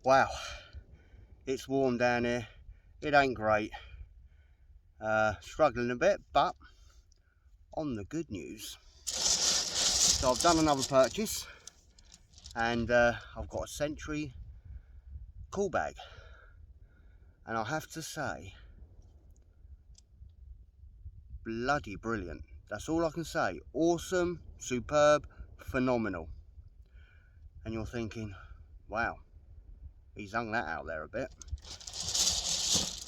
Wow, it's warm down here. It ain't great. Struggling a bit, but on the good news. So I've done another purchase, and I've got a Century cool bag, and I have to say, bloody brilliant. That's all I can say. Awesome, superb, phenomenal. And you're thinking, wow, he's hung that out there a bit.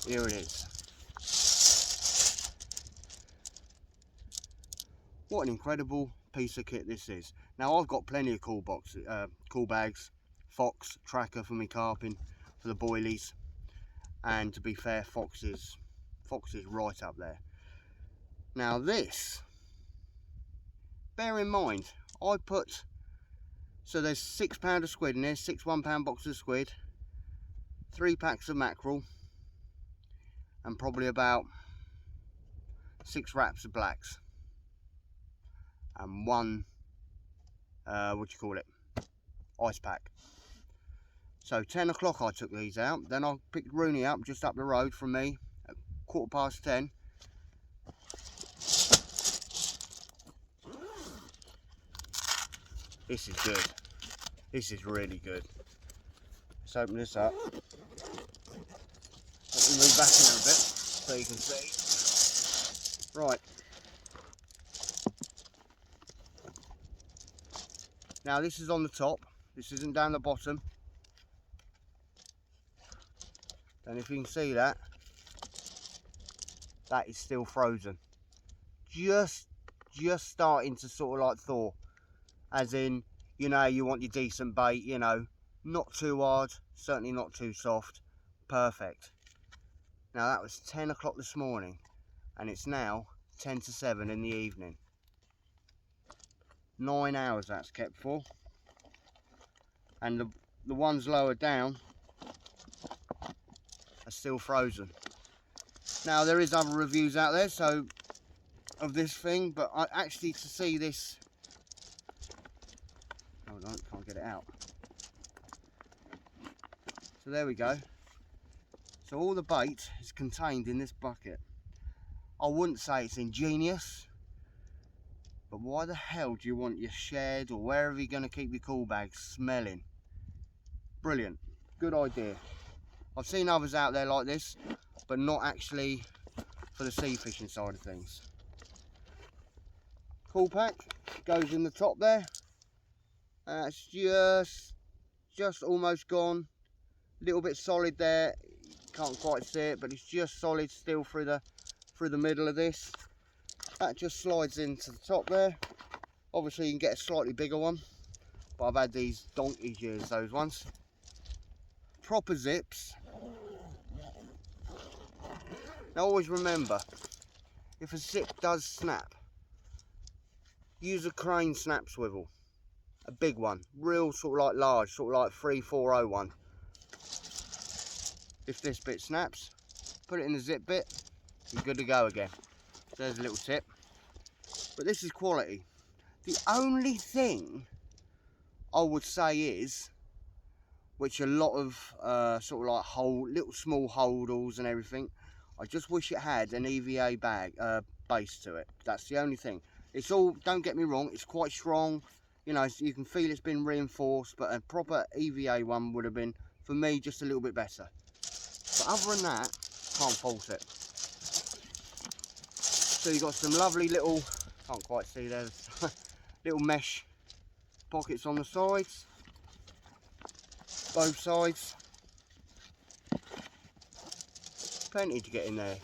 Here it is. What an incredible piece of kit this is. Now I've got plenty of cool bags, Fox tracker for me carping, for the boilies, and to be fair, Fox is right up there. Now this, bear in mind, I put, so there's £6 of squid in there, 6 £1 boxes of squid, 3 packs of mackerel, and probably about 6 wraps of blacks, and one, ice pack. So 10 o'clock I took these out, then I picked Rooney up just up the road from me at 10:15. This is good. This is really good. Let's open this up. Let me move back in a bit so you can see. Right. Now this is on the top. This isn't down the bottom. And if you can see that, that is still frozen. Just starting to sort of like thaw. As in, you know, you want your decent bait, you know, not too hard, certainly not too soft. Perfect. Now that was 10 o'clock this morning, and it's now 10 to 7 in the evening. 9 hours that's kept for. And the ones lower down are still frozen. Now there is other reviews out there, so of this thing, but actually to see this, hold on, can't get it out. So there we go. So all the bait is contained in this bucket. I wouldn't say it's ingenious, but why the hell do you want your shed or wherever you're going to keep your cool bags smelling? Brilliant, good idea. I've seen others out there like this, but not actually for the sea fishing side of things. Cool pack goes in the top there. It's just almost gone. A little bit solid there. Can't quite see it, but it's just solid still through the middle of this. That just slides into the top there. Obviously you can get a slightly bigger one, but I've had these donkey's years, those ones. Proper zips. Now always remember, if a zip does snap, use a crane snap swivel, a big one, real sort of like large, sort of like 3401. If this bit snaps, put it in the zip bit, you're good to go again. So there's a little tip. But this is quality. The only thing I would say is, which a lot of sort of like little small holdalls and everything, I just wish it had an EVA base to it. That's the only thing. It's all, don't get me wrong, it's quite strong. You know, you can feel it's been reinforced, but a proper EVA one would have been, for me, just a little bit better. But other than that, can't fault it. So you've got some lovely little, can't quite see there, little mesh pockets on the sides, both sides. Plenty to get in there.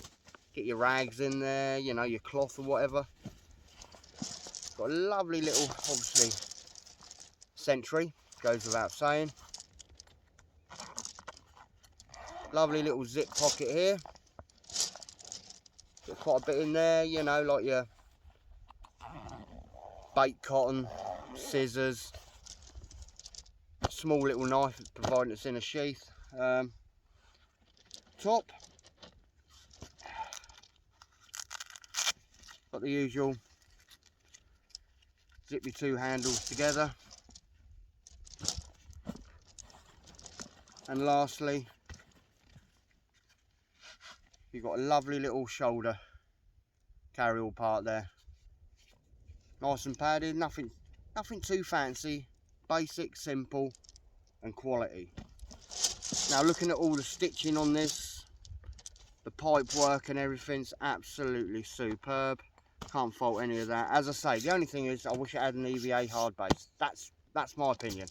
Get your rags in there, you know, your cloth or whatever. Got a lovely little, obviously, Century, goes without saying. Lovely little zip pocket here. Got quite a bit in there, you know, like your bait cotton, scissors, small little knife, providing it's in a sheath. Top, got the usual zip your two handles together. And lastly, you've got a lovely little shoulder carry-all part there. Nice and padded, nothing too fancy, basic, simple and quality. Now looking at all the stitching on this, the pipe work and everything's absolutely superb. Can't fault any of that. As I say, the only thing is I wish it had an EVA hard base. That's my opinion.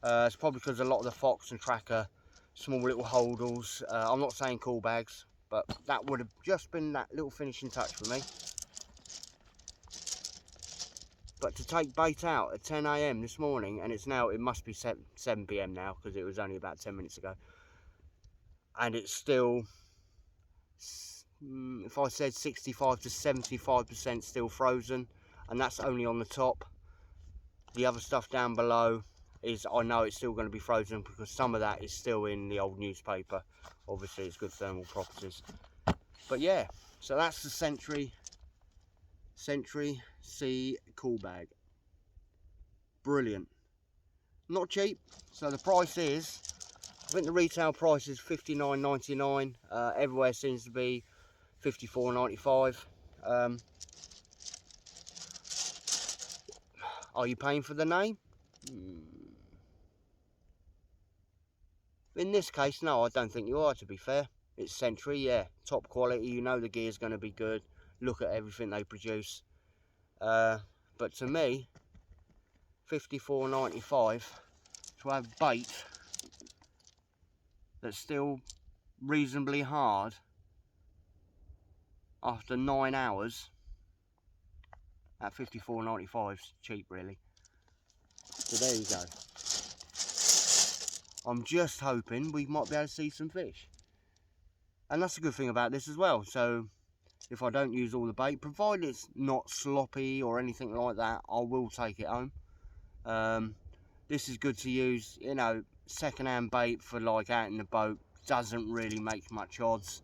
It's probably because a lot of the Fox and Tracker small little holdalls, I'm not saying cool bags, but that would have just been that little finishing touch for me. But to take bait out at 10 AM this morning, and it's now, it must be 7 PM now because it was only about 10 minutes ago, and it's still, if I said 65 to 75% still frozen, and that's only on the top. The other stuff down below is, I know it's still going to be frozen because some of that is still in the old newspaper. Obviously it's good thermal properties. But yeah, so that's the Century C cool bag. Brilliant. Not cheap. So the price is, I think the retail price is $59.99. Everywhere seems to be $54.95. Are you paying for the name? In this case, no, I don't think you are, to be fair. It's Century, yeah, top quality, you know the gear's going to be good. Look at everything they produce. But to me, $54.95 to have bait that's still reasonably hard after 9 hours at $54.95 is cheap, really. So there you go. I'm just hoping we might be able to see some fish. And that's a good thing about this as well. So if I don't use all the bait, provided it's not sloppy or anything like that, I will take it home. This is good to use, you know, second-hand bait for like out in the boat. Doesn't really make much odds.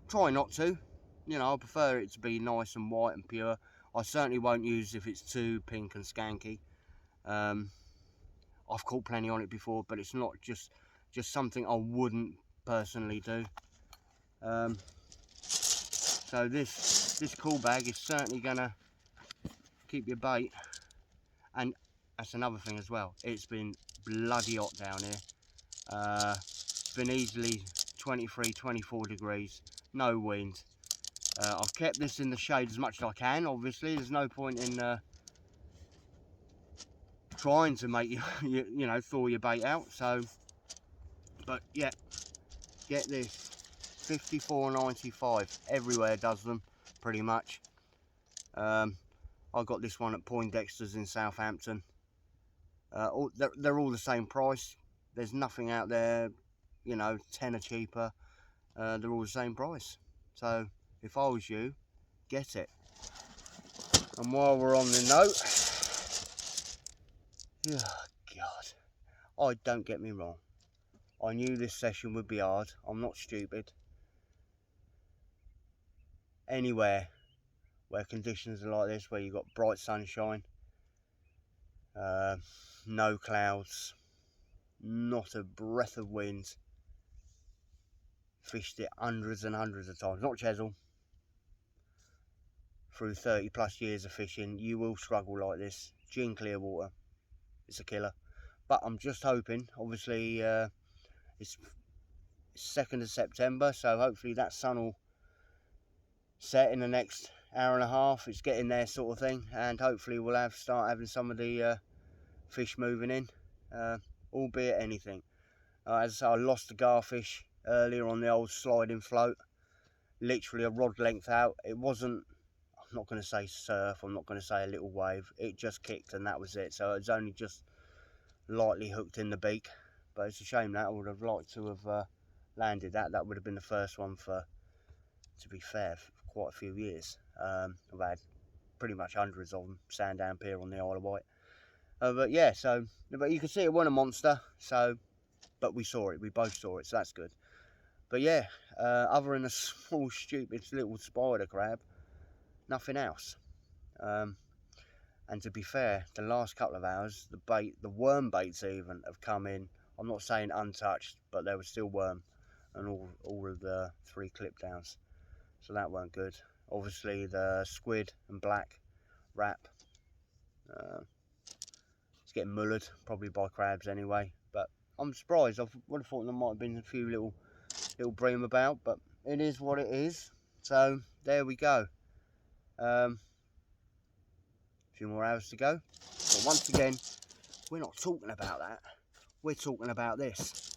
Try not to, you know, I prefer it to be nice and white and pure. I certainly won't use if it's too pink and skanky. I've caught plenty on it before, but it's not just something I wouldn't personally do. So this cool bag is certainly gonna keep your bait. And that's another thing as well, it's been bloody hot down here. It's been easily 23, 24 degrees, no wind. I've kept this in the shade as much as I can. Obviously there's no point in trying to make you know, thaw your bait out. So, but yeah, get this, $54.95. Everywhere does them pretty much. I got this one at Poindexter's in Southampton. They're all the same price. There's nothing out there, you know, 10 or cheaper. They're all the same price. So if I was you, get it. And while we're on the note, oh God, don't get me wrong, I knew this session would be hard. I'm not stupid. Anywhere where conditions are like this, where you've got bright sunshine, no clouds, not a breath of wind, fished it hundreds and hundreds of times, not Chesil, through 30 plus years of fishing, you will struggle like this. Gin clear water, it's a killer. But I'm just hoping, obviously it's 2nd of September, so hopefully that sun will set in the next hour and a half. It's getting there, sort of thing, and hopefully we'll start having some of the fish moving in, albeit anything. As I say, I lost the garfish earlier on the old sliding float, literally a rod length out. It wasn't, I'm not going to say surf, I'm not going to say a little wave, it just kicked and that was it. So it's only just lightly hooked in the beak, but it's a shame that I would have liked to have landed that. That would have been the first one for, to be fair, for quite a few years. I've had pretty much hundreds of them, Sandown Pier on the Isle of Wight. But yeah, so, but you can see it wasn't a monster, so, but we saw it, we both saw it, so that's good. But yeah, other than a small stupid little spider crab, nothing else. And to be fair, the last couple of hours, the worm baits even have come in. I'm not saying untouched, but there was still worm and all of the 3 clip downs, so that weren't good. Obviously the squid and black wrap, it's getting mullered probably by crabs anyway, but I'm surprised. I would have thought there might have been a few little bream about, but it is what it is. So there we go. A few more hours to go, but once again, we're not talking about that, we're talking about this.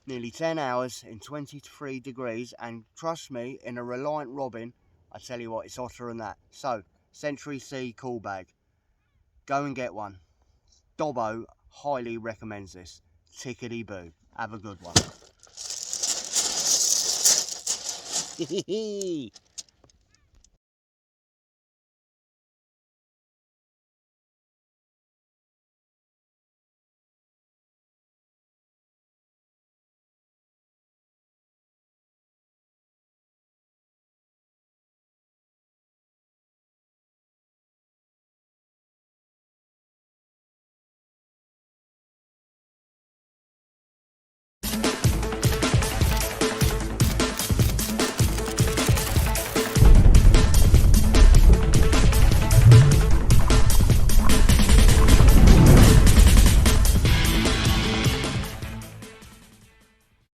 Nearly 10 hours in 23 degrees, and trust me, in a Reliant Robin, I tell you what, it's hotter than that. So, Century Sea cool bag, go and get one. Dobbo highly recommends this. Tickety boo. Have a good one.